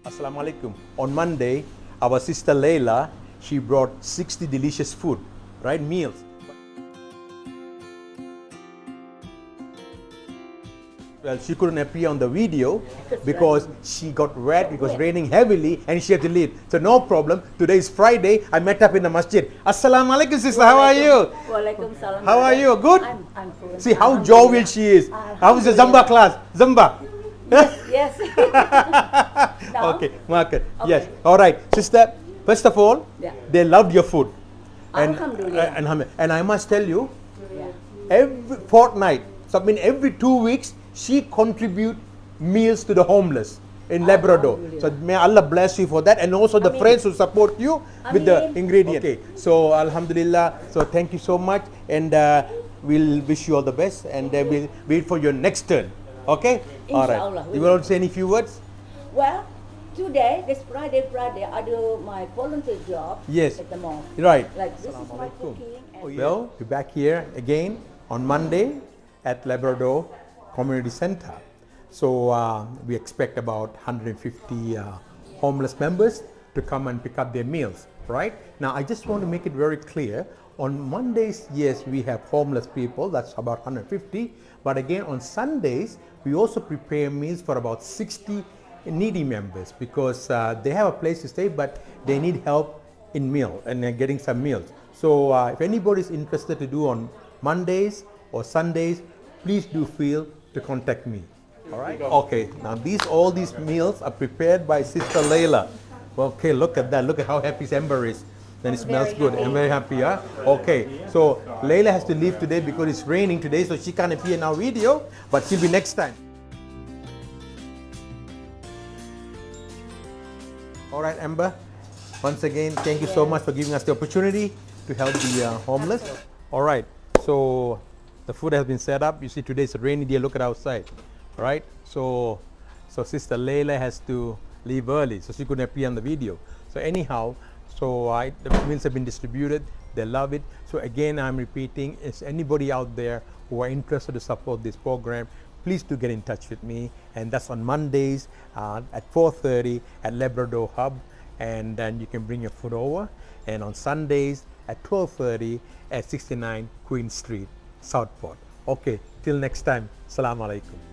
Assalamualaikum. On Monday, our sister Lela, she brought 60 delicious food, right? Meals. Well, she couldn't appear on the video because she got wet. It was raining heavily and she had to leave. So no problem. Today is Friday. I met up in the masjid. Assalamualaikum, sister. How are you? Waalaikumsalam. How are you? Good? I'm good. See how jovial she is. How was the Zumba class? Zumba? Yes. No? Okay, market. Yes. All right, sister. First of all, they loved your food. Alhamdulillah. And I must tell you, every fortnight, so I mean every 2 weeks, she contribute meals to the homeless in Labrador. So may Allah bless you for that, and also the friends who support you with the ingredients. Okay. So Alhamdulillah. So thank you so much, and we'll wish you all the best, and we'll wait for your next turn. Okay. All right. You want to say any few words? Well, today, this Friday, I do my volunteer job at the mall. Right. Like this is my cooking. And Well, we're back here again on Monday at Labrador Community Center. So we expect about 150 homeless members to come and pick up their meals, right? Now, I just want to make it very clear. On Mondays, yes, we have homeless people, that's about 150. But again, on Sundays, we also prepare meals for about 60 needy members because they have a place to stay, but they need help in meal and getting some meals. So if anybody is interested to do on Mondays or Sundays, please do feel to contact me. All right. Okay. Now all these meals are prepared by Sister Lela. Okay. Look at that. Look at how happy Amber is. Then it smells good. I'm very happy. Huh? Okay. So Lela has to leave today because it's raining today, so she can't appear in our video, but she'll be next time. All right, Amber. Once again, thank you so much for giving us the opportunity to help the homeless. All right. So the food has been set up. You see, today is a rainy day. Look at outside. All right. So Sister Lela has to leave early, so she couldn't appear on the video. So anyhow, the meals have been distributed. They love it. So again, I'm repeating: is anybody out there who are interested to support this program, please do get in touch with me. And that's on Mondays at 4:30 at Labrador Hub, and then you can bring your food over. And on Sundays at 12:30 at 69 Queen Street, Southport. Okay, till next time. Assalamu alaikum.